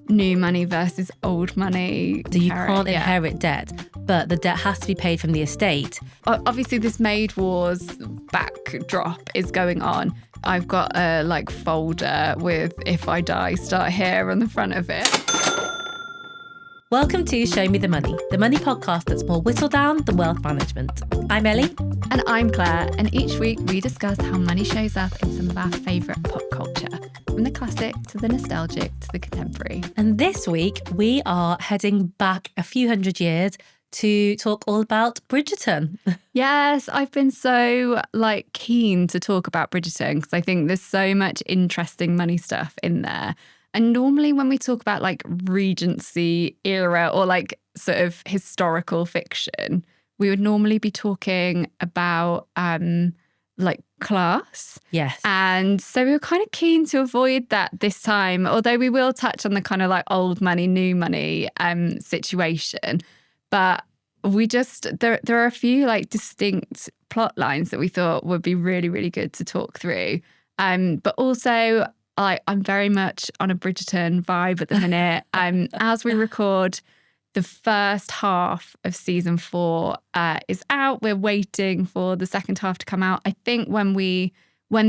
new money versus old money. So you can't inherit debt, but the debt has to be paid from the estate. Obviously, this Maid Wars backdrop is going on. I've got a folder with "If I Die, Start Here" on the front of it. Welcome to Show Me the Money podcast that's more whittled down than wealth management. I'm Ellie. And I'm Claire, and each week we discuss how money shows up in some of our favourite pop culture, from the classic to the nostalgic to the contemporary. And this week we are heading back a few hundred years to talk all about Bridgerton. Yes, I've been so keen to talk about Bridgerton because I think there's so much interesting money stuff in there. And normally when we talk about Regency era or sort of historical fiction, we would normally be talking about class. Yes. And so we were kind of keen to avoid that this time, although we will touch on the kind of old money, new money situation. But we just, there are a few distinct plot lines that we thought would be really, really good to talk through. But also, I'm very much on a Bridgerton vibe at the minute. As we record, the first half of season 4 is out. We're waiting for the second half to come out. I think when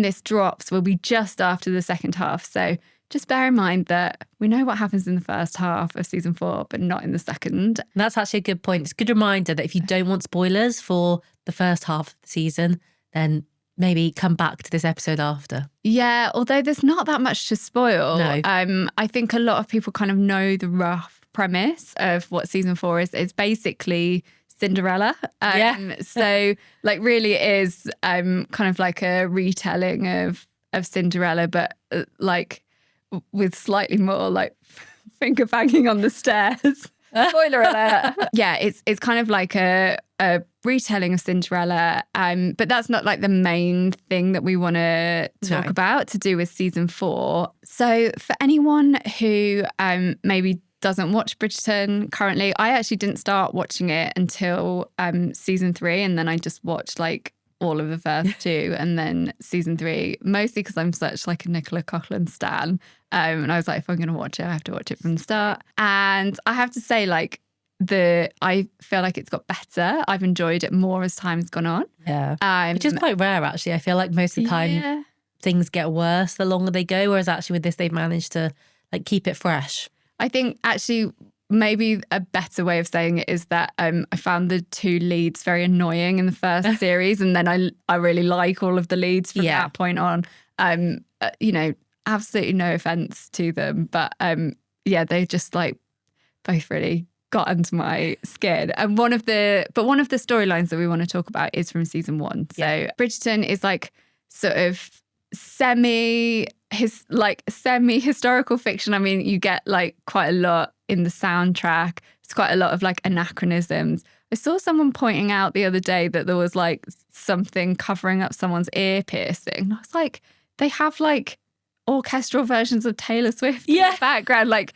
this drops, we'll be just after the second half. So just bear in mind that we know what happens in the first half of season 4, but not in the second. And that's actually a good point. It's a good reminder that if you don't want spoilers for the first half of the season, then maybe come back to this episode after. Yeah, although there's not that much to spoil. No. I think a lot of people kind of know the rough premise of what season 4 is. It's basically Cinderella. So really it is kind of a retelling of Cinderella, but with slightly more finger banging on the stairs. Spoiler alert. Yeah, it's kind of a retelling of Cinderella, but that's not the main thing that we want to talk about to do with season 4. So for anyone who maybe doesn't watch Bridgerton currently, I actually didn't start watching it until season 3, and then I just watched all of the first 2 and then season 3, mostly because I'm such a Nicola Coughlan stan. And I was like, if I'm going to watch it, I have to watch it from the start. And I have to say, I feel like it's got better. I've enjoyed it more as time's gone on. Yeah. Which is quite rare, actually. I feel like most of the time things get worse the longer they go, whereas actually with this, they've managed to keep it fresh. I think actually maybe a better way of saying it is that I found the 2 leads very annoying in the first series, and then I really like all of the leads from that point on. Absolutely no offense to them, but they just both really got under my skin. And one of the storylines that we want to talk about is from season 1. So Bridgerton is sort of semi-historical fiction. I mean, you get quite a lot in the soundtrack. It's quite a lot of anachronisms. I saw someone pointing out the other day that there was something covering up someone's ear piercing. I was like, they have orchestral versions of Taylor Swift in the background.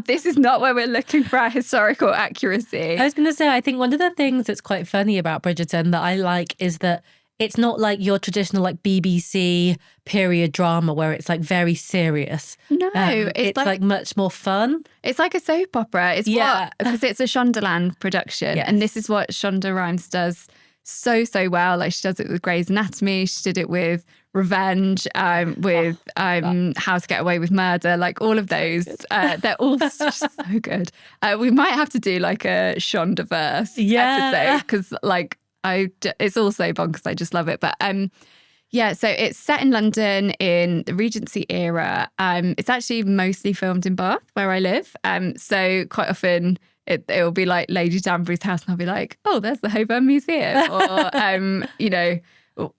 This is not where we're looking for our historical accuracy. I was going to say, I think one of the things that's quite funny about Bridgerton that I like is that it's not your traditional BBC period drama where it's very serious. No, it's much more fun. It's like a soap opera. It's because it's a Shondaland production. Yes. And this is what Shonda Rhimes does so well. She does it with Grey's Anatomy. She did it with Revenge, with How to Get Away with Murder. All of those, they're all just so good. We might have to do a Shondaverse episode because it's also bonkers. I just love it. But so it's set in London in the Regency era. It's actually mostly filmed in Bath, where I live. So quite often it'll be Lady Danbury's house, and I'll be like, oh, there's the Holborn Museum, or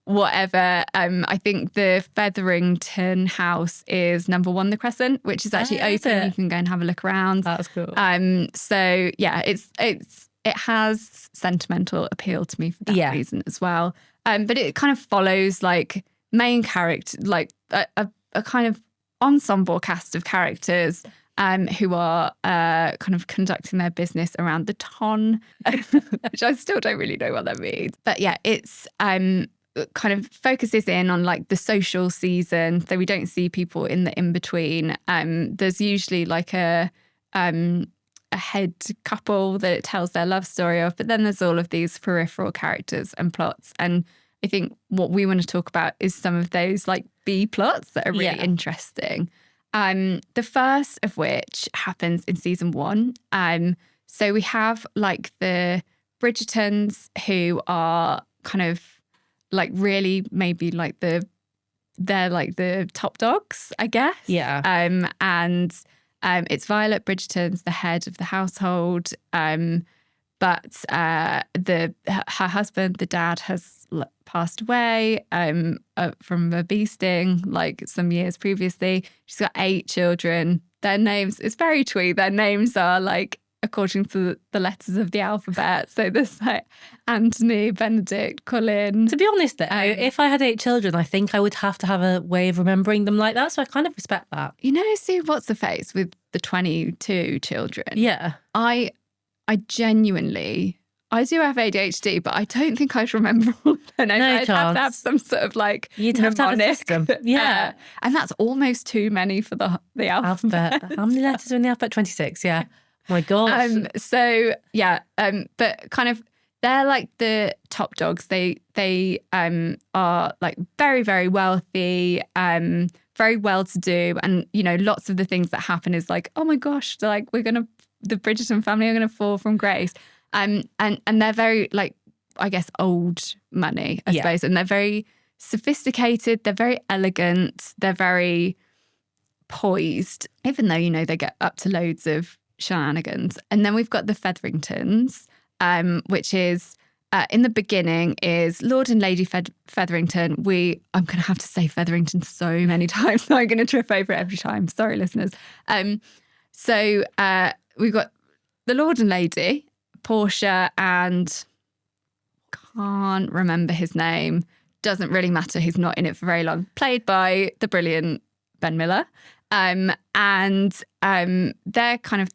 whatever. I think the Featherington house is number 1 The Crescent, which is actually open. You can go and have a look around. That's cool. So yeah, it has sentimental appeal to me for that reason as well. But it kind of follows main character, a kind of ensemble cast of characters who are kind of conducting their business around the ton, which I still don't really know what that means. But yeah, it's kind of focuses in on like the social season. So we don't see people in the in-between. There's usually like a head couple that it tells their love story of, but then there's all of these peripheral characters and plots. And I think what we want to talk about is some of those like B plots that are really interesting. The first of which happens in season 1. So we have like the Bridgertons, who are kind of like really maybe like they're like the top dogs, I guess. Yeah. And it's Violet Bridgerton's the head of the household. But her husband, the dad, has passed away from a bee sting like some years previously. She's got 8 children. Their names, it's very twee. Their names are like according to the letters of the alphabet. So there's like Anthony, Benedict, Colin. To be honest though, if I had 8 children, I think I would have to have a way of remembering them like that. So I kind of respect that. You know, see what's the face with the 22 children? Yeah. I genuinely, I do have ADHD, but I don't think I'd remember all their names. No I'd chance. have to have some sort of like You'd have to have a mnemonic. system. Yeah. And that's almost too many for the alphabet. How many letters are in the alphabet? 26, yeah. Oh my gosh. So yeah, but kind of they're like the top dogs. They are like very, very wealthy, very well to do, and you know, lots of the things that happen is like, oh my gosh, like the Bridgerton family are gonna fall from grace. And they're very like, I guess, old money, I suppose, and they're very sophisticated. They're very elegant. They're very poised, even though, you know, they get up to loads of shenanigans. And then we've got the Featheringtons, which is in the beginning is Lord and Lady Featherington. I'm going to have to say Featherington so many times. I'm going to trip over it every time. Sorry, listeners. So we've got the Lord and Lady, Portia, and can't remember his name. Doesn't really matter. He's not in it for very long. Played by the brilliant Ben Miller. And they're kind of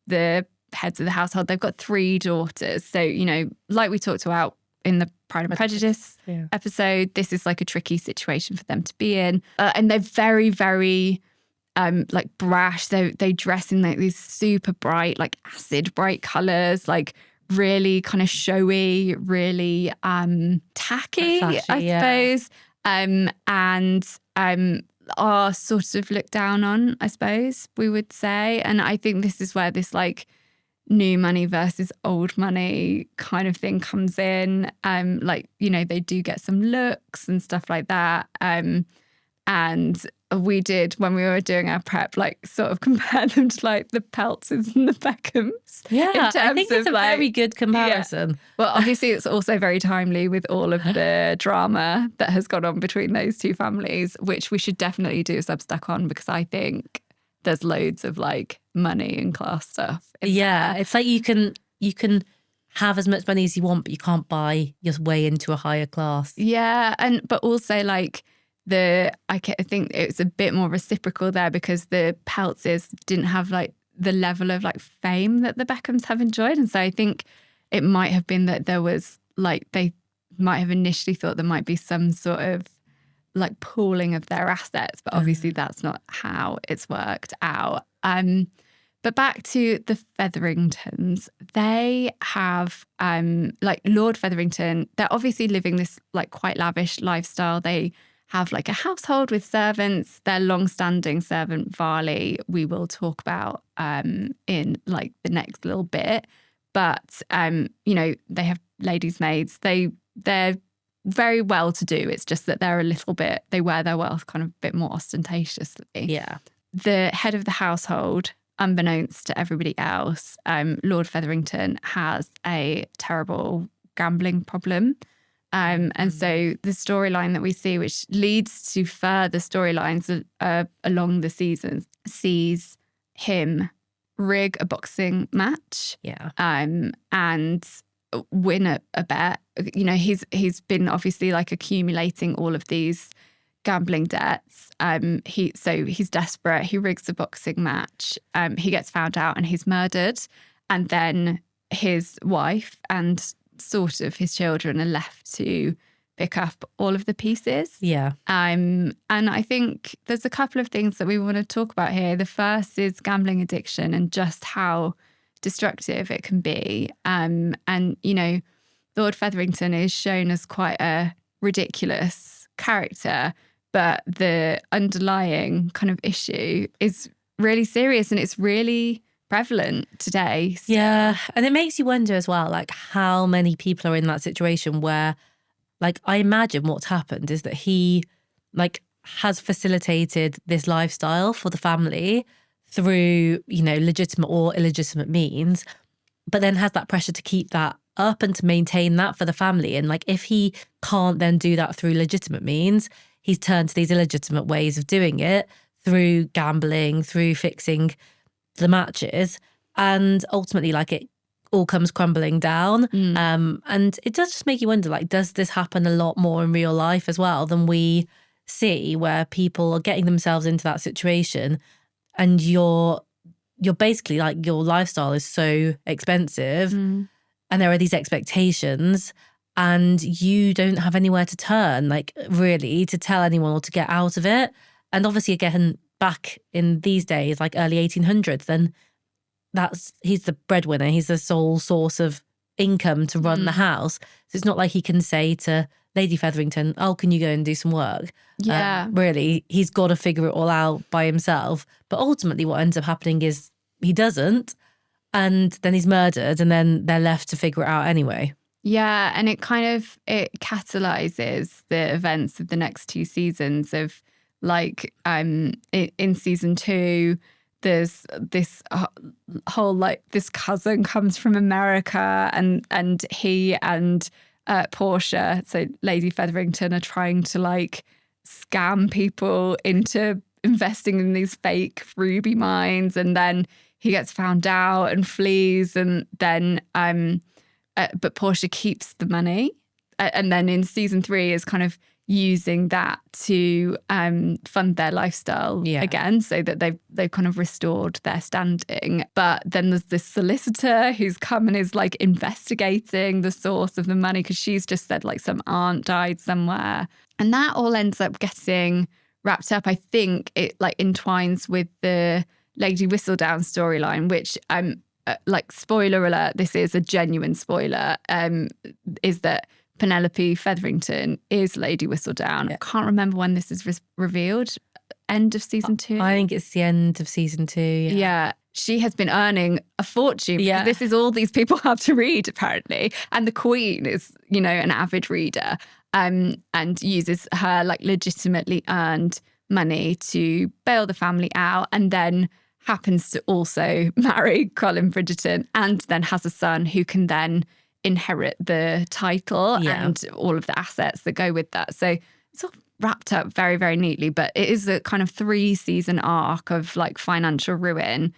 the heads of the household. They've got 3 daughters. So, you know, like we talked about in the Pride and Prejudice episode, this is like a tricky situation for them to be in. And they're very, very like brash. They dress in like these super bright, like acid bright colours, like really kind of showy, really tacky, flashy, I suppose. And are sort of looked down on, I suppose we would say. And I think this is where this like new money versus old money kind of thing comes in. Like, you know, they do get some looks and stuff like that. And we did, when we were doing our prep, like sort of compare them to like the Peltzes and the Beckhams. Yeah, I think it's a like, very good comparison. Yeah. Well, obviously it's also very timely with all of the drama that has gone on between those 2 families, which we should definitely do a Substack on, because I think there's loads of like money and class stuff. Yeah, it's like you can have as much money as you want, but you can't buy your way into a higher class. Yeah, but also like I think it's a bit more reciprocal there, because the Peltzes didn't have like the level of like fame that the Beckhams have enjoyed. And so I think it might have been that there was like, they might have initially thought there might be some sort of like pooling of their assets, but obviously that's not how it's worked out. But back to the Featheringtons, they have like Lord Featherington, they're obviously living this like quite lavish lifestyle. They have like a household with servants. Their long-standing servant Varley we will talk about in like the next little bit. But you know, they have ladies' maids. They're very well to do. It's just that they wear their wealth kind of a bit more ostentatiously. Yeah. The head of the household, unbeknownst to everybody else, Lord Featherington has a terrible gambling problem. And so the storyline that we see, which leads to further storylines along the seasons, sees him rig a boxing match, and win a bet. You know, he's been obviously like accumulating all of these gambling debts. He's desperate. He rigs a boxing match. He gets found out and he's murdered, and then his wife and sort of his children are left to pick up all of the pieces. Yeah. And I think there's a couple of things that we want to talk about here. The first is gambling addiction and just how destructive it can be. And, you know, Lord Featherington is shown as quite a ridiculous character, but the underlying kind of issue is really serious and it's really prevalent today. So. Yeah. And it makes you wonder as well, like how many people are in that situation where, like, I imagine what's happened is that he like has facilitated this lifestyle for the family through, you know, legitimate or illegitimate means, but then has that pressure to keep that up and to maintain that for the family. And like, if he can't then do that through legitimate means, he's turned to these illegitimate ways of doing it through gambling, through fixing the matches. And ultimately, like, it all comes crumbling down. And it does just make you wonder, like, does this happen a lot more in real life as well than we see, where people are getting themselves into that situation and you're basically like, your lifestyle is so expensive and there are these expectations and you don't have anywhere to turn, like, really, to tell anyone or to get out of it. And obviously, again, back in these days, like early 1800s, then he's the breadwinner. He's the sole source of income to run the house. So it's not like he can say to Lady Featherington, oh, can you go and do some work? Yeah. Really, he's got to figure it all out by himself. But ultimately what ends up happening is he doesn't. And then he's murdered and then they're left to figure it out anyway. Yeah, and it catalyzes the events of the next two seasons of, like, in season 2, there's this whole, like, this cousin comes from America and he and Portia, so Lady Featherington, are trying to, like, scam people into investing in these fake ruby mines, and then he gets found out and flees, and then but Portia keeps the money, and then in season 3 is kind of using that to fund their lifestyle again, so that they've kind of restored their standing. But then there's this solicitor who's come and is, like, investigating the source of the money, because she's just said, like, some aunt died somewhere, and that all ends up getting wrapped up. I think it, like, entwines with the Lady Whistledown storyline, which like, spoiler alert, this is a genuine spoiler, is that Penelope Featherington is Lady Whistledown. I can't remember when this is revealed. End of season 2? I think it's the end of season 2. Yeah. She has been earning a fortune. Yeah. This is all these people have to read, apparently. And the Queen is, you know, an avid reader, and uses her, like, legitimately earned money to bail the family out, and then happens to also marry Colin Bridgerton, and then has a son who can then inherit the title and all of the assets that go with that. So it's all wrapped up very, very neatly, but it is a kind of 3-season arc of, like, financial ruin,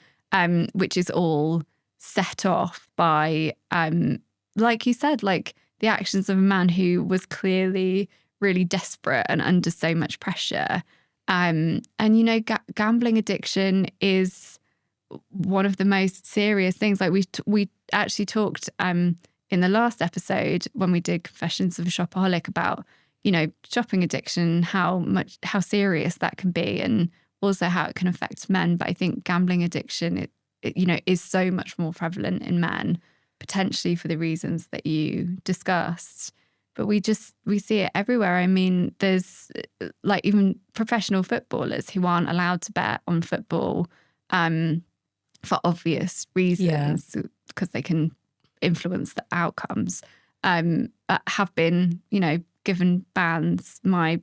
which is all set off by, like you said, like, the actions of a man who was clearly really desperate and under so much pressure. And, you know, gambling addiction is one of the most serious things. Like, we actually talked in the last episode when we did Confessions of a Shopaholic about, you know, shopping addiction, how serious that can be, and also how it can affect men. But I think gambling addiction, it you know, is so much more prevalent in men, potentially for the reasons that you discussed. But we see it everywhere. I mean, there's, like, even professional footballers who aren't allowed to bet on football for obvious reasons, because they can influence the outcomes, have been, you know, given bans. My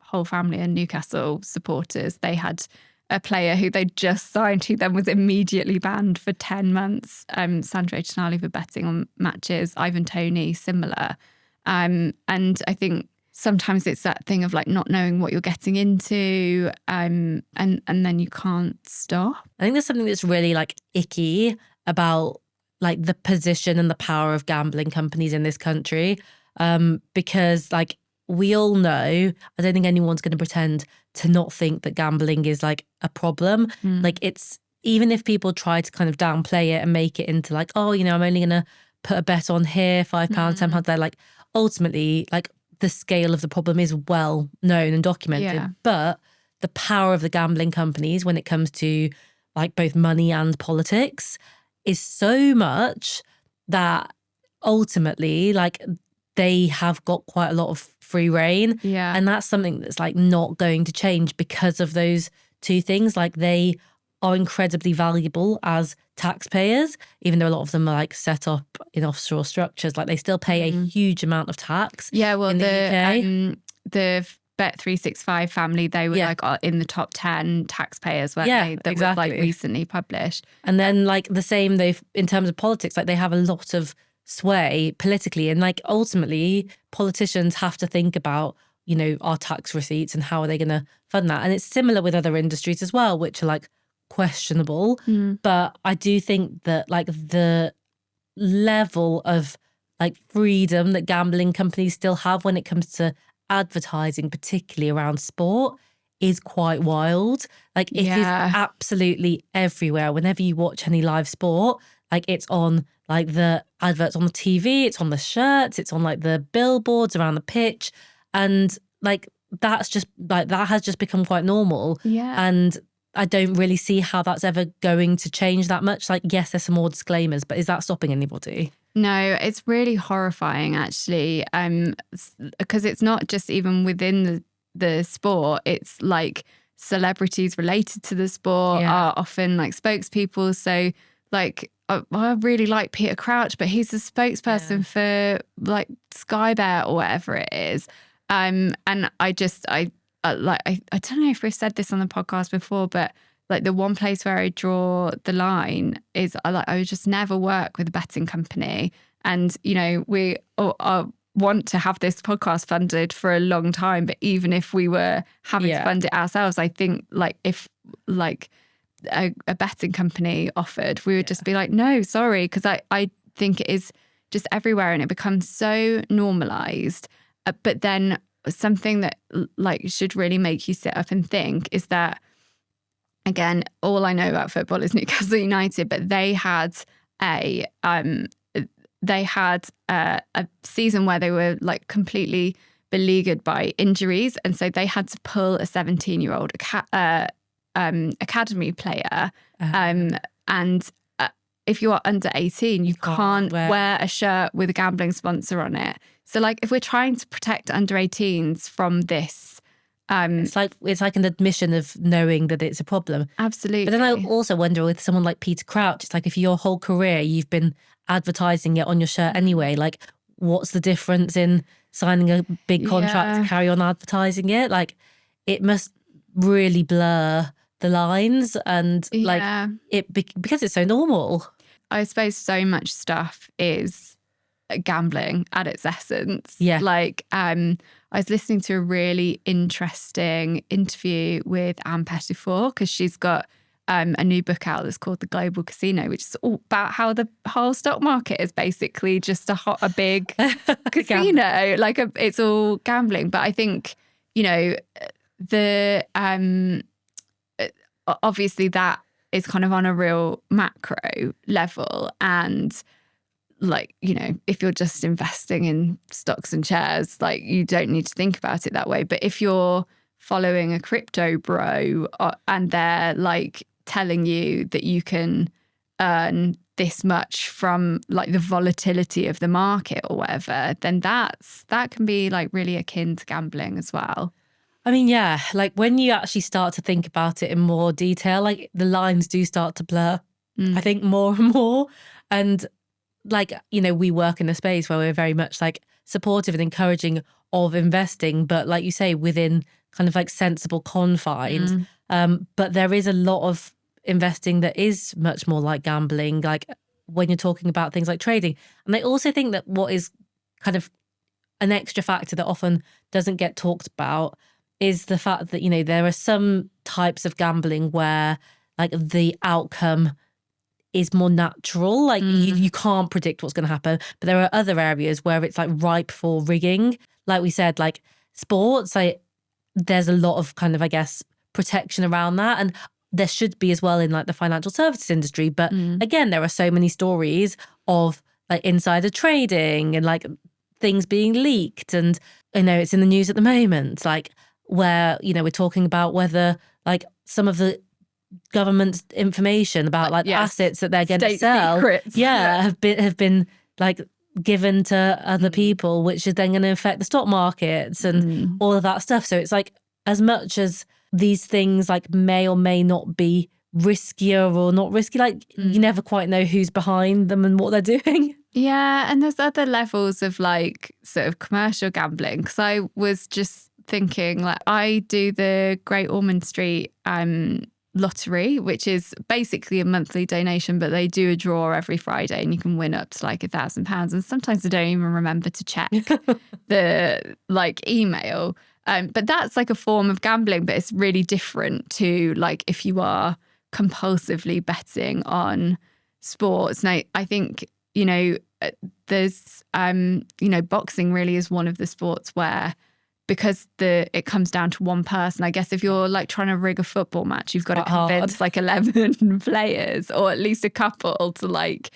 whole family are Newcastle supporters. They had a player who they just signed who then was immediately banned for 10 months. Sandro Tonali for betting on matches. Ivan Toney, similar. And I think sometimes it's that thing of, like, not knowing what you're getting into, and then you can't stop. I think there's something that's really, like, icky about, like, the position and the power of gambling companies in this country, because, like, we all know, I don't think anyone's going to pretend to not think that gambling is, like, a problem. Like, it's, even if people try to kind of downplay it and make it into, like, oh, you know, I'm only going to put a bet on here, £5, £10, they're like, ultimately, like, the scale of the problem is well known and documented. Yeah. But the power of the gambling companies when it comes to like both money and politics is so much that ultimately, like, they have got quite a lot of free reign. Yeah. And that's something that's like not going to change because of those two things. Like, they are incredibly valuable as taxpayers, even though a lot of them are like set up in offshore structures. Like, they still pay a huge amount of tax. Yeah, well, in the UK. The Bet365 family, they were like in the top 10 taxpayers, weren't they? That exactly. was like recently published. And then like the same, they in terms of politics, like they have a lot of sway politically, and like ultimately politicians have to think about, you know, our tax receipts and how are they going to fund that. And it's similar with other industries as well, which are like questionable. But I do think that like the level of like freedom that gambling companies still have when it comes to advertising, particularly around sport, is quite wild. Like, it is absolutely everywhere. Whenever you watch any live sport, like, it's on like the adverts on the TV, it's on the shirts, it's on like the billboards around the pitch. And like, that's just like, that has just become quite normal. Yeah. And I don't really see how that's ever going to change that much. Like, yes, there's some more disclaimers, but is that stopping anybody? No, it's really horrifying actually, because it's not just even within the sport. It's like celebrities related to the sport are often like spokespeople. So like, I really like Peter Crouch, but he's the spokesperson for like Sky Bet or whatever it is. And I don't know if we've said this on the podcast before, but like the one place where I draw the line is I would just never work with a betting company. And, you know, we want to have this podcast funded for a long time. But even if we were having to fund it ourselves, I think like if like a betting company offered, we would just be like, no, sorry. Because I think it is just everywhere and it becomes so normalized. But then something that like should really make you sit up and think is that, again, all I know about football is Newcastle United, but they had a season where they were like completely beleaguered by injuries, and so they had to pull a 17-year-old academy player. And if you are under 18, you can't wear a shirt with a gambling sponsor on it. So like, if we're trying to protect under 18s from this, it's like an admission of knowing that it's a problem. Absolutely. But then I also wonder with someone like Peter Crouch, it's like if your whole career you've been advertising it on your shirt anyway, like what's the difference in signing a big contract to carry on advertising it? Like, it must really blur the lines and like because it's so normal. I suppose so much stuff is gambling at its essence. Yeah. Like, I was listening to a really interesting interview with Anne Pettifor because she's got a new book out that's called The Global Casino, which is all about how the whole stock market is basically just a big casino. Like, it's all gambling. But I think, you know, the obviously that is kind of on a real macro level. And like, you know, if you're just investing in stocks and shares, like, you don't need to think about it that way. But if you're following a crypto bro and they're like telling you that you can earn this much from like the volatility of the market or whatever, then that can be like really akin to gambling as well. I mean, yeah, like when you actually start to think about it in more detail, like the lines do start to blur, I think, more and more. And like, you know, we work in a space where we're very much like supportive and encouraging of investing, but like you say, within kind of like sensible confines. But there is a lot of investing that is much more like gambling, like when you're talking about things like trading. And I also think that what is kind of an extra factor that often doesn't get talked about is the fact that, you know, there are some types of gambling where like the outcome is more natural. Like you can't predict what's going to happen. But there are other areas where it's like ripe for rigging. Like we said, like sports, like there's a lot of kind of, I guess, protection around that. And there should be as well in like the financial services industry. But again, there are so many stories of like insider trading and like things being leaked. And, it's in the news at the moment, like where, we're talking about whether like some of the government information about like assets that they're going to sell, secrets. have been like given to other people, which is then going to affect the stock markets and all of that stuff. So it's like, as much as these things like may or may not be riskier or not risky, like you never quite know who's behind them and what they're doing. Yeah, and there's other levels of like sort of commercial gambling, because I was just thinking, like, I do the Great Ormond Street lottery, which is basically a monthly donation, but they do a draw every Friday and you can win up to like £1,000. And sometimes I don't even remember to check the like email. But that's like a form of gambling, but it's really different to like if you are compulsively betting on sports. Now, I think, there's, boxing really is one of the sports where, because it comes down to one person. I guess if you're like trying to rig a football match, you've got to convince like 11 players or at least a couple to like,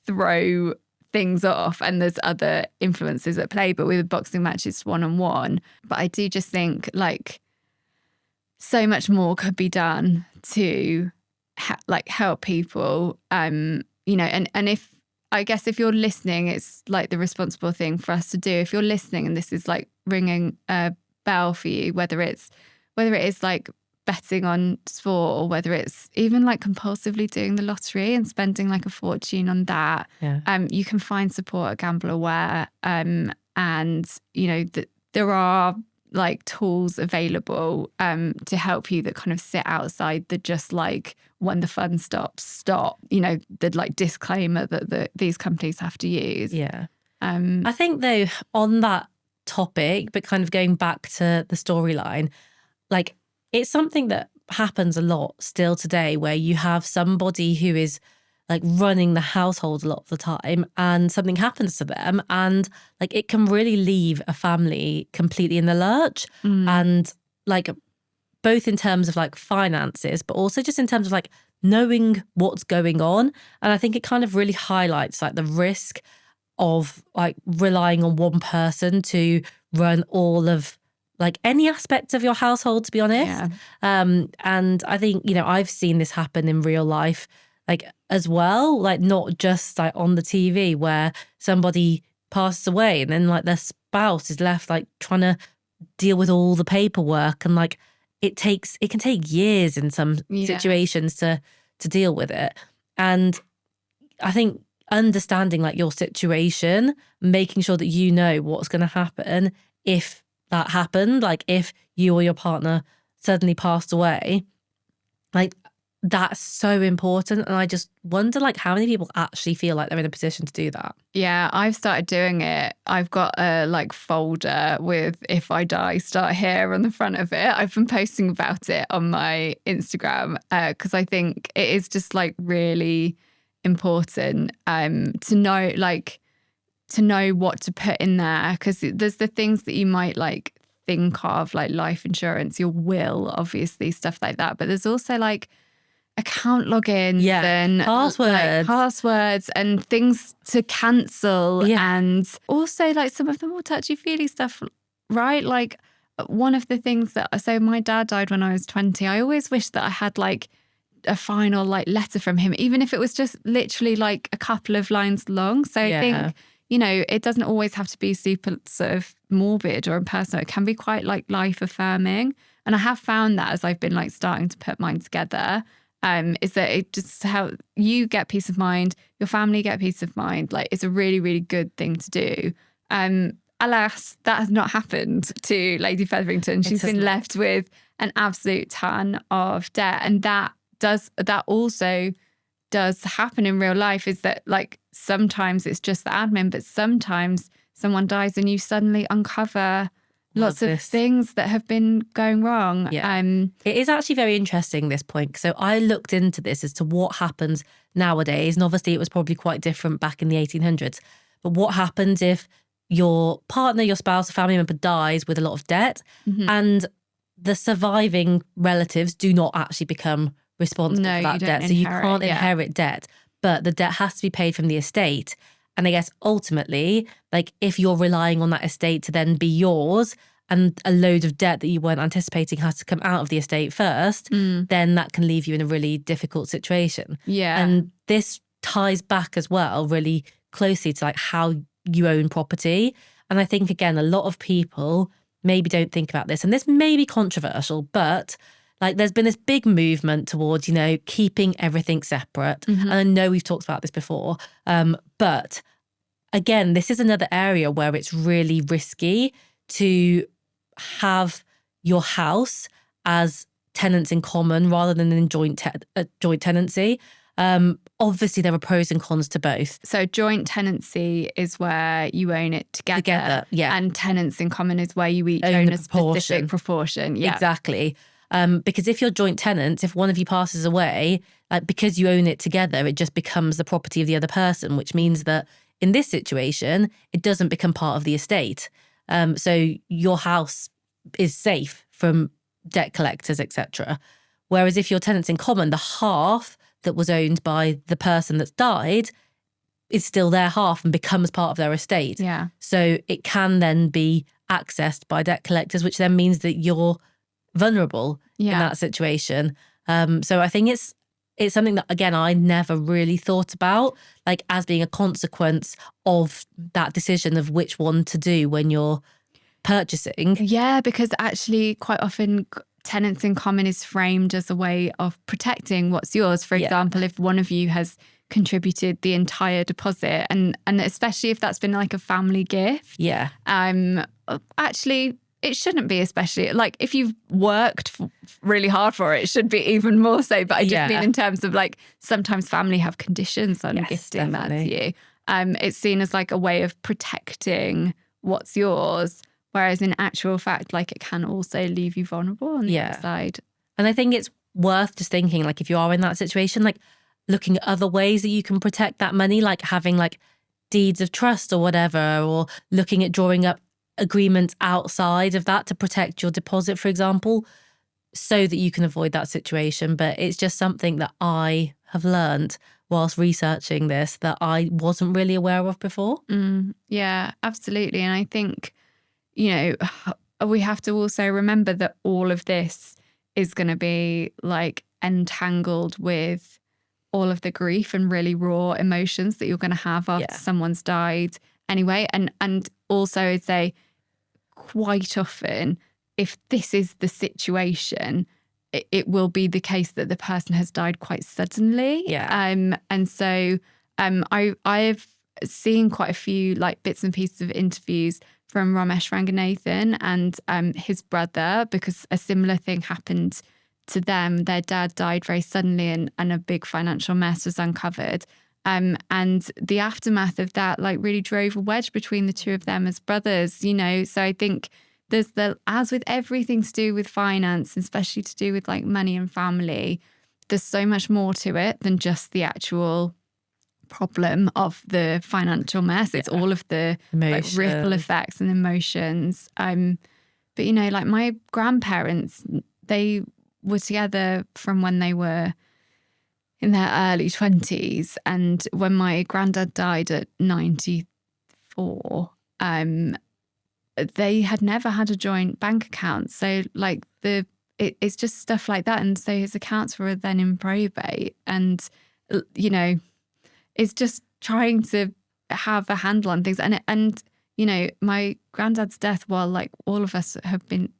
throw things off. And there's other influences at play. But with a boxing match, it's one-on-one. But I do just think like so much more could be done to help people. And if, I guess if you're listening, it's like the responsible thing for us to do. If you're listening and this is like ringing a bell for you, whether it is like betting on sport or whether it's even like compulsively doing the lottery and spending like a fortune on that, you can find support at Gamble Aware. And, there are like tools available to help you that kind of sit outside the just like when the fun stops, stop, the like disclaimer that these companies have to use. Yeah. I think though, on that topic, but kind of going back to the storyline, like it's something that happens a lot still today where you have somebody who is like running the household a lot of the time and something happens to them and like it can really leave a family completely in the lurch. And like both in terms of like finances, but also just in terms of like knowing what's going on. And I think it kind of really highlights like the risk of like relying on one person to run all of like any aspect of your household, to be honest. And I think, I've seen this happen in real life, like as well, like not just like on the TV where somebody passes away and then like their spouse is left like trying to deal with all the paperwork and like it can take years in some situations to deal with it. And I think understanding like your situation, making sure that you know what's going to happen if that happened, like if you or your partner suddenly passed away, like that's so important. And I just wonder like how many people actually feel like they're in a position to do that. Yeah, I've started doing it. I've got a like folder with "If I Die, Start Here" on the front of it. I've been posting about it on my Instagram because I think it is just like really important to know what to put in there, because there's the things that you might like think of, like life insurance, your will, obviously, stuff like that. But there's also like account logins and passwords and things to cancel, and also like some of the more touchy-feely stuff, right? Like one of the things so my dad died when I was 20. I always wish that I had like a final like letter from him, even if it was just literally like a couple of lines long. So I think, it doesn't always have to be super sort of morbid or impersonal. It can be quite like life affirming. And I have found that as I've been like starting to put mine together, is that it just how you get peace of mind, your family get peace of mind. Like it's a really, really good thing to do. Alas, that has not happened to Lady Featherington. She's been left with an absolute ton of debt. And that also does happen in real life, is that like sometimes it's just the admin, but sometimes someone dies and you suddenly uncover lots of things that have been going wrong. It is actually very interesting, this point. So I looked into this as to what happens nowadays. And obviously it was probably quite different back in the 1800s. But what happens if your partner, your spouse, a family member dies with a lot of debt and the surviving relatives do not actually become responsible for that debt. So you can't inherit debt, but the debt has to be paid from the estate. And I guess ultimately, like if you're relying on that estate to then be yours and a load of debt that you weren't anticipating has to come out of the estate first, then that can leave you in a really difficult situation. Yeah. And this ties back as well really closely to like how you own property. And I think, again, a lot of people maybe don't think about this. And this may be controversial, but like there's been this big movement towards, you know, keeping everything separate. And I know we've talked about this before. But again, this is another area where it's really risky to have your house as tenants in common rather than in joint tenancy. Obviously, there are pros and cons to both. So joint tenancy is where you own it together. Yeah. And tenants in common is where you each own a specific proportion. Yeah. Exactly. Because if you're joint tenants, if one of you passes away, like because you own it together, it just becomes the property of the other person, which means that in this situation, it doesn't become part of the estate. So your house is safe from debt collectors, etc. Whereas if you're tenants in common, the half that was owned by the person that's died is still their half and becomes part of their estate. Yeah. So it can then be accessed by debt collectors, which then means that you're vulnerable in that situation. So I think it's something that, again, I never really thought about, like as being a consequence of that decision of which one to do when you're purchasing. Yeah, because actually quite often tenants in common is framed as a way of protecting what's yours. For example, if one of you has contributed the entire deposit and especially if that's been like a family gift. Yeah. Actually, it shouldn't be, especially like if you've worked really hard for it, it should be even more so. But I just mean in terms of like sometimes family have conditions on gifting that to you. It's seen as like a way of protecting what's yours, whereas in actual fact, like it can also leave you vulnerable on the other side. And I think it's worth just thinking, like if you are in that situation, like looking at other ways that you can protect that money, like having like deeds of trust or whatever, or looking at drawing up agreements outside of that to protect your deposit, for example, so that you can avoid that situation. But it's just something that I have learned whilst researching this that I wasn't really aware of before. Yeah, absolutely. And I think, you know, we have to also remember that all of this is going to be like entangled with all of the grief and really raw emotions that you're going to have after someone's died anyway. And also I'd say quite often, if this is the situation, it will be the case that the person has died quite suddenly. And so I've seen quite a few like bits and pieces of interviews from Ramesh Ranganathan and his brother, because a similar thing happened to them. Their dad died very suddenly and a big financial mess was uncovered. And the aftermath of that like really drove a wedge between the two of them as brothers, you know. So I think there's as with everything to do with finance, especially to do with like money and family, there's so much more to it than just the actual problem of the financial mess. It's all of the like, ripple effects and emotions. But you know, like my grandparents, they were together from when they were in their early 20s, and when my granddad died at 94, they had never had a joint bank account. So like it's just stuff like that. And so his accounts were then in probate, and you know, it's just trying to have a handle on things. And you know, my granddad's death, while like all of us have been,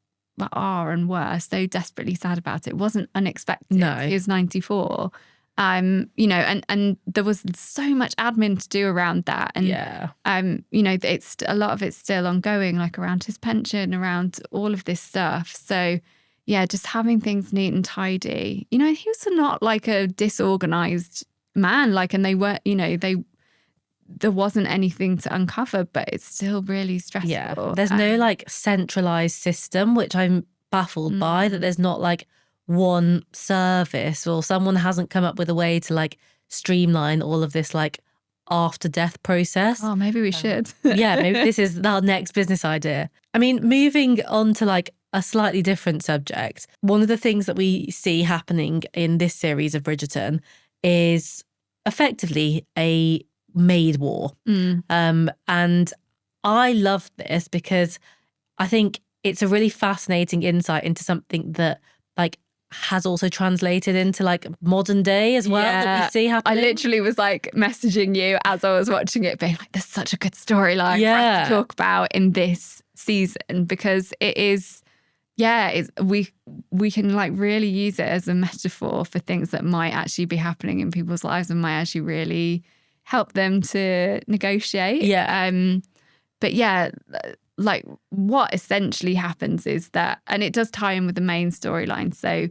are and were so desperately sad about it, wasn't unexpected. No. He was 94. You know, and there was so much admin to do around that. And, you know, it's a lot of it's still ongoing, like around his pension, around all of this stuff. So yeah, just having things neat and tidy. You know, he was not like a disorganized man, like, and they were, you know, there wasn't anything to uncover, but it's still really stressful. Yeah, there's no like centralized system, which I'm baffled by, that there's not like one service or someone hasn't come up with a way to like streamline all of this like after death process. Oh, maybe we should. Yeah, maybe this is our next business idea. I mean, moving on to like a slightly different subject, one of the things that we see happening in this series of Bridgerton is effectively a maid war. And I love this because I think it's a really fascinating insight into something that like has also translated into like modern day as well, that we see happening. I literally was like messaging you as I was watching it, being like, there's such a good storyline for us to talk about in this season, because it is, we can like really use it as a metaphor for things that might actually be happening in people's lives and might actually really help them to negotiate. But yeah, like what essentially happens is that, and it does tie in with the main storyline. So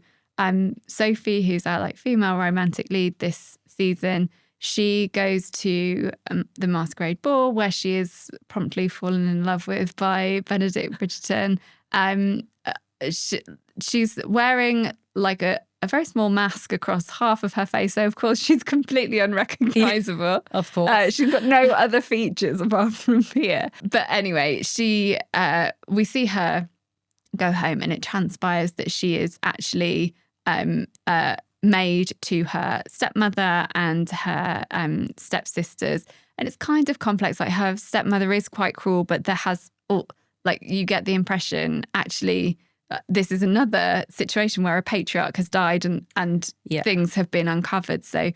Sophie, who's our like female romantic lead this season, she goes to the masquerade ball where she is promptly fallen in love with by Benedict Bridgerton. She's wearing like a very small mask across half of her face. So, of course, she's completely unrecognizable. Of course. She's got no other features apart from fear. But anyway, we see her go home, and it transpires that she is actually maid to her stepmother and her stepsisters. And it's kind of complex. Like, her stepmother is quite cruel, but you get the impression actually this is another situation where a patriarch has died and things have been uncovered. So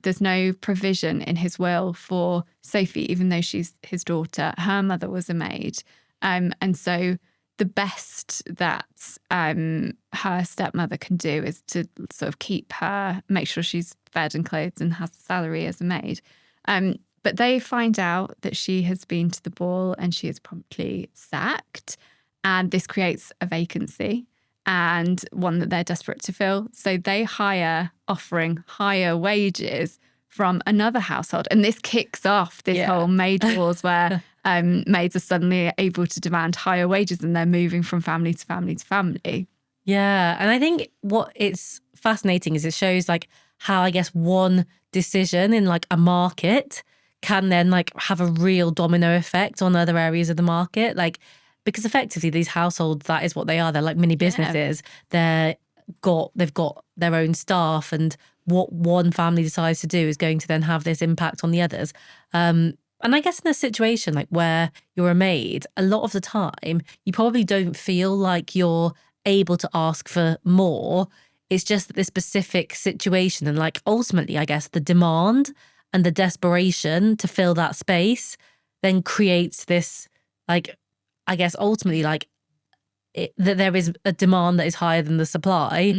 there's no provision in his will for Sophie, even though she's his daughter. Her mother was a maid. And so the best that her stepmother can do is to sort of keep her, make sure she's fed and clothed and has a salary as a maid. But they find out that she has been to the ball and she is promptly sacked. And this creates a vacancy, and one that they're desperate to fill. So they offering higher wages from another household. And this kicks off this whole maid wars where maids are suddenly able to demand higher wages, and they're moving from family to family to family. Yeah. And I think what it's fascinating is it shows like how, I guess, one decision in like a market can then like have a real domino effect on other areas of the market. Like, because effectively these households, that is what they are. They're like mini businesses. They've got their own staff, and what one family decides to do is going to then have this impact on the others. And I guess in a situation like where you're a maid, a lot of the time you probably don't feel like you're able to ask for more. It's just that this specific situation, and like ultimately, I guess, the demand and the desperation to fill that space then creates this, like, I guess ultimately like that there is a demand that is higher than the supply.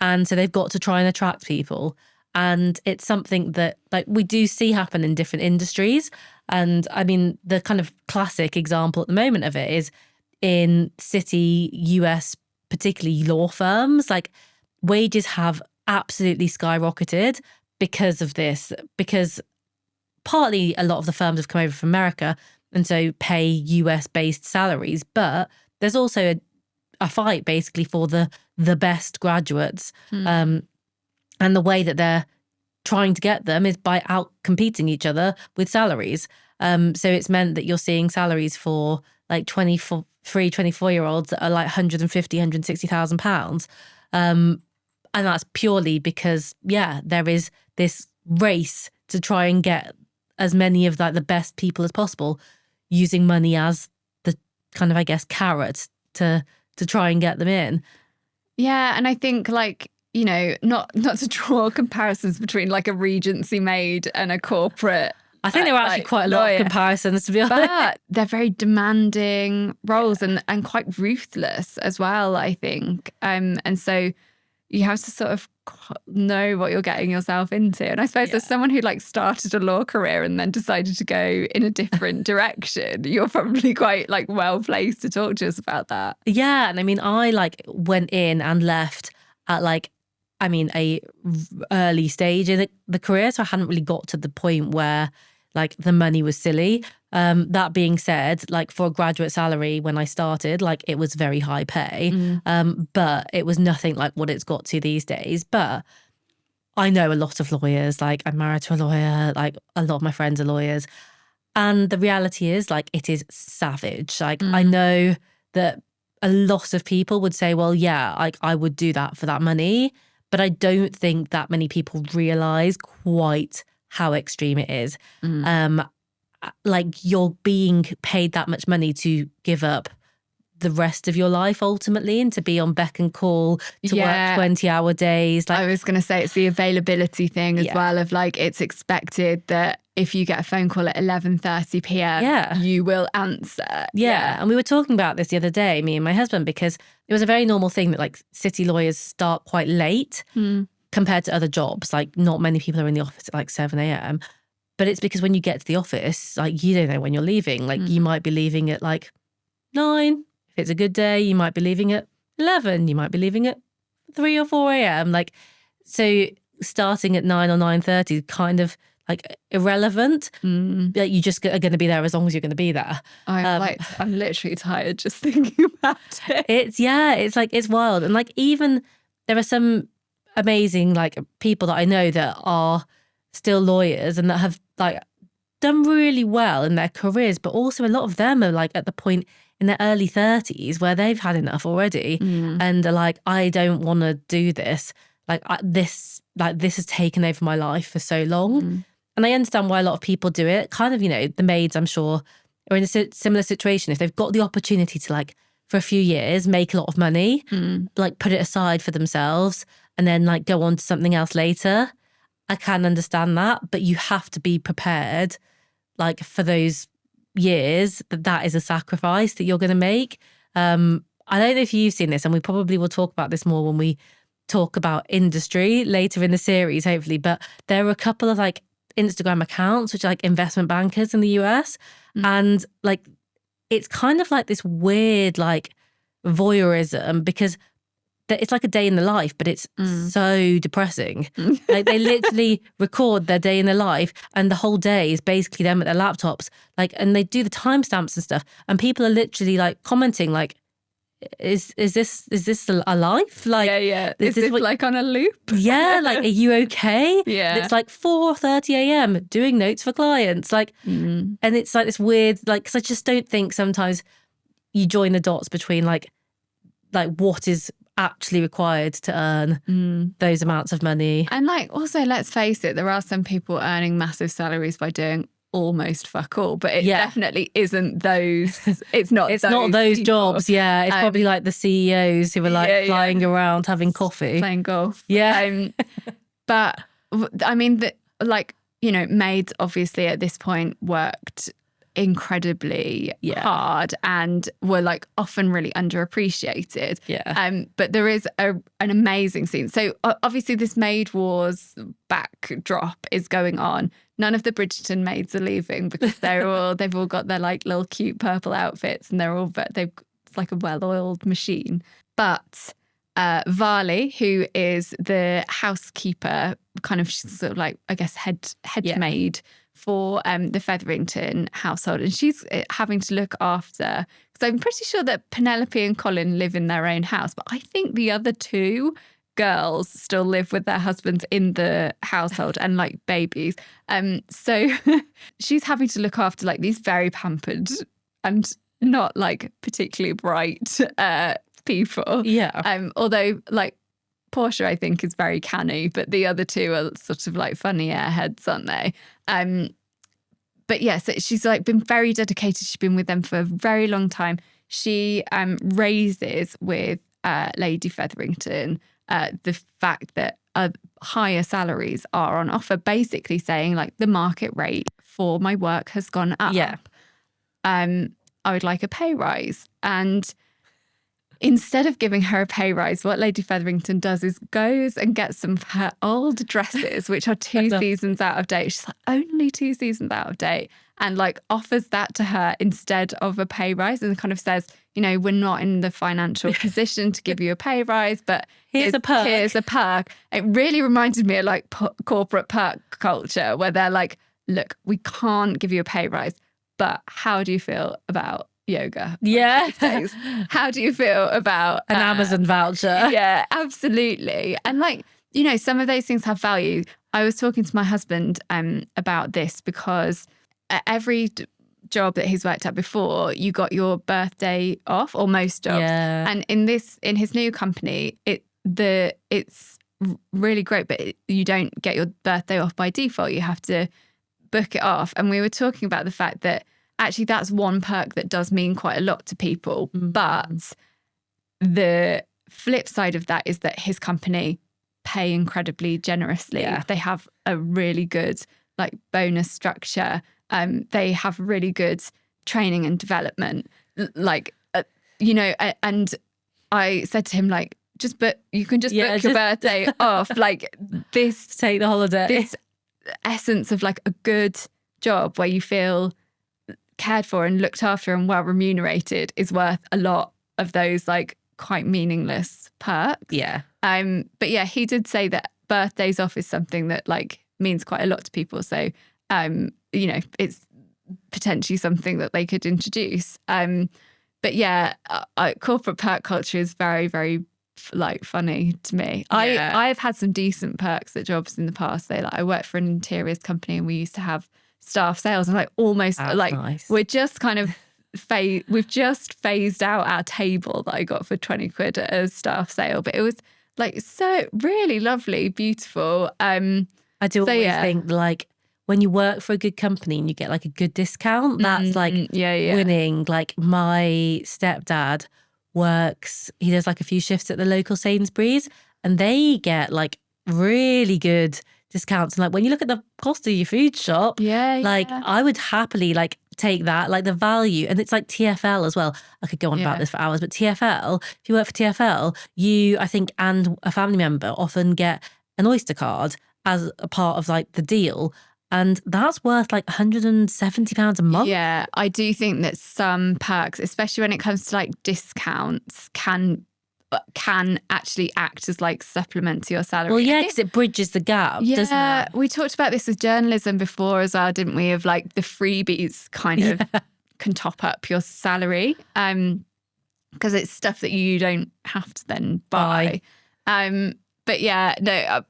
And so they've got to try and attract people. And it's something that like we do see happen in different industries. And I mean, the kind of classic example at the moment of it is in city US, particularly law firms. Like, wages have absolutely skyrocketed because of this, because partly a lot of the firms have come over from America and so pay US based salaries, but there's also a fight basically for the best graduates. And the way that they're trying to get them is by out competing each other with salaries. So it's meant that you're seeing salaries for like 24-year-olds that are like 150, 160,000 pounds. And that's purely because, there is this race to try and get as many of like the best people as possible, using money as the kind of, I guess, carrot to try and get them in. Yeah, and I think like, you know, not to draw comparisons between like a Regency maid and a corporate. I think there are actually quite a lot of comparisons, to be honest. But they're very demanding roles and quite ruthless as well, I think. And so you have to sort of know what you're getting yourself into. And I suppose as someone who like started a law career and then decided to go in a different direction, you're probably quite like well placed to talk to us about that. Yeah. And I mean, I like went in and left at like, I mean, a early stage in the career. So I hadn't really got to the point where like the money was silly. That being said, like for a graduate salary when I started, like it was very high pay, but it was nothing like what it's got to these days. But I know a lot of lawyers, like I'm married to a lawyer, like a lot of my friends are lawyers. And the reality is like it is savage. Like I know that a lot of people would say, well, yeah, like I would do that for that money. But I don't think that many people realise quite how extreme it is. Like you're being paid that much money to give up the rest of your life ultimately, and to be on beck and call, to work 20-hour days. Like, I was going to say it's the availability thing as well, of like it's expected that if you get a phone call at 11:30 p.m, you will answer. And we were talking about this the other day, me and my husband, because it was a very normal thing that like city lawyers start quite late compared to other jobs. Like not many people are in the office at like 7 a.m. But it's because when you get to the office, like you don't know when you're leaving. Like you might be leaving at like 9. If it's a good day, you might be leaving at 11. You might be leaving at 3 or 4 a.m. Like, so starting at 9 or 9:30 is kind of like irrelevant. Like you just are going to be there as long as you're going to be there. I'm literally tired just thinking about it. It's like, it's wild. And like even there are some amazing like people that I know that are still lawyers and that have like done really well in their careers, but also a lot of them are like at the point in their early 30s where they've had enough already and are like, I don't want to do this. Like this has taken over my life for so long. And I understand why a lot of people do it. Kind of, you know, the maids, I'm sure, are in a similar situation. If they've got the opportunity to like, for a few years, make a lot of money, like put it aside for themselves and then like go on to something else later. I can understand that, but you have to be prepared like for those years that is a sacrifice that you're going to make. I don't know if you've seen this, and we probably will talk about this more when we talk about industry later in the series, hopefully, but there are a couple of like Instagram accounts which are like investment bankers in the US and like it's kind of like this weird like voyeurism because it's like a day in the life, but it's so depressing. Like they literally record their day in their life and the whole day is basically them at their laptops. Like, and they do the timestamps and stuff. And people are literally like commenting like, is this a life? Like, Is this like on a loop? Like, are you okay? Yeah. And it's like 4:30 a.m. doing notes for clients. Like, and it's like this weird, like, because I just don't think sometimes you join the dots between like what is actually required to earn those amounts of money. And like also, let's face it, there are some people earning massive salaries by doing almost fuck all, but it definitely isn't those. It's not those people. Jobs. Yeah, it's probably like the CEOs who are like flying around having coffee, playing golf. But I mean, like, you know, maids obviously at this point worked incredibly hard and were like often really underappreciated. But there is an amazing scene. So obviously this Maid Wars backdrop is going on. None of the Bridgerton maids are leaving because they've all got their like little cute purple outfits and it's like a well-oiled machine. But Varley, who is the housekeeper, kind of sort of like, I guess, head maid for the Featherington household, and she's having to look after, because I'm pretty sure that Penelope and Colin live in their own house, but I think the other two girls still live with their husbands in the household and like babies. So she's having to look after like these very pampered and not like particularly bright people. Although like Portia, I think, is very canny, but the other two are sort of like funny airheads, aren't they? But yeah, so she's like been very dedicated. She's been with them for a very long time. She raises with Lady Featherington the fact that higher salaries are on offer, basically saying like the market rate for my work has gone up. I would like a pay rise. And instead of giving her a pay rise, what Lady Featherington does is goes and gets some of her old dresses, which are 2 seasons out of date. She's like, only 2 seasons out of date. And like offers that to her instead of a pay rise, and kind of says, you know, we're not in the financial position to give you a pay rise, but here's a perk. It really reminded me of like corporate perk culture where they're like, look, we can't give you a pay rise, but how do you feel about yoga? How do you feel about an Amazon voucher? Yeah, absolutely. And like, you know, some of those things have value. I was talking to my husband about this because every job that he's worked at before, you got your birthday off, or most jobs. And in his new company, it's really great, but you don't get your birthday off by default. You have to book it off. And we were talking about the fact that actually that's one perk that does mean quite a lot to people. But the flip side of that is that his company pay incredibly generously. Yeah. They have a really good like bonus structure. They have really good training and development. Like, you know, and I said to him, like, you can just book your birthday off. Like this, take the holiday. This essence of like a good job where you feel cared for and looked after and well remunerated is worth a lot of those like quite meaningless perks. Yeah. But yeah, he did say that birthdays off is something that like means quite a lot to people. So, you know, it's potentially something that they could introduce. But yeah, corporate perk culture is very, very like funny to me. Yeah. I've had some decent perks at jobs in the past. Like I worked for an interiors company and we used to have staff sales and like almost That's like nice. we're just kind of we've just phased out our table that I got for 20 quid at a staff sale, but it was like so really lovely, beautiful. I do always think like when you work for a good company and you get like a good discount, that's like winning. Like my stepdad he does like a few shifts at the local Sainsbury's and they get like really good discounts. And like when you look at the cost of your food shop, I would happily like take that, like the value. And it's like TFL as well. I could go on about this for hours, but TFL, if you work for TFL, you, I think, and a family member often get an Oyster card as a part of like the deal. And that's worth like £170 a month. Yeah, I do think that some perks, especially when it comes to like discounts, can actually act as like supplement to your salary. Well, yeah, because it bridges the gap, doesn't it? We talked about this with journalism before as well, didn't we? Of like the freebies kind of can top up your salary because it's stuff that you don't have to then buy. But yeah, no.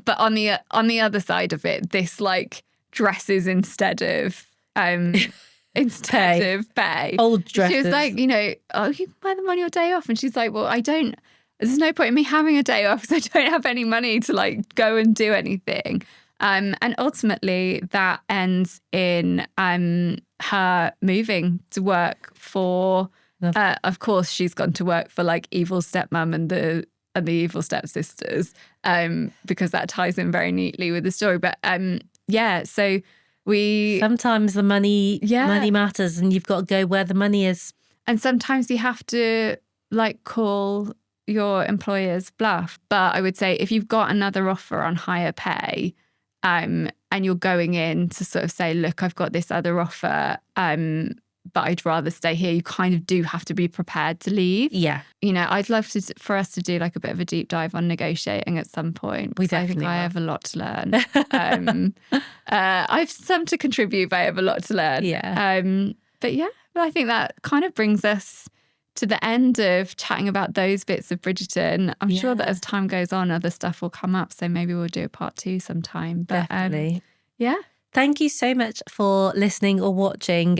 But on the other side of it, this like dresses instead of pay. Old dresses. She was like, you know, oh, you can wear them on your day off. And she's like, well, there's no point in me having a day off because I don't have any money to like go and do anything. And ultimately that ends in her moving to work for, of course, she's gone to work for like evil stepmom and the evil stepsisters, because that ties in very neatly with the story. But so sometimes the money matters and you've got to go where the money is. And sometimes you have to like call your employer's bluff. But I would say if you've got another offer on higher pay, and you're going in to sort of say, look, I've got this other offer, but I'd rather stay here, you kind of do have to be prepared to leave. Yeah. You know, I'd love for us to do like a bit of a deep dive on negotiating at some point. We definitely I have a lot to learn. I've some to contribute, but I have a lot to learn. Yeah. But yeah, I think that kind of brings us to the end of chatting about those bits of Bridgerton. I'm sure that as time goes on, other stuff will come up. So maybe we'll do a part 2 sometime. But, definitely. Yeah. Thank you so much for listening or watching.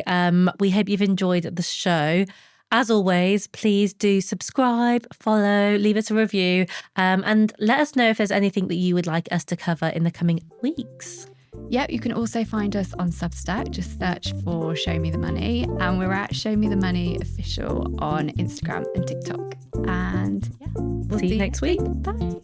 We hope you've enjoyed the show. As always, please do subscribe, follow, leave us a review, and let us know if there's anything that you would like us to cover in the coming weeks. Yep, you can also find us on Substack. Just search for Show Me the Money. And we're at Show Me the Money Official on Instagram and TikTok. And we'll see you next week. Bye.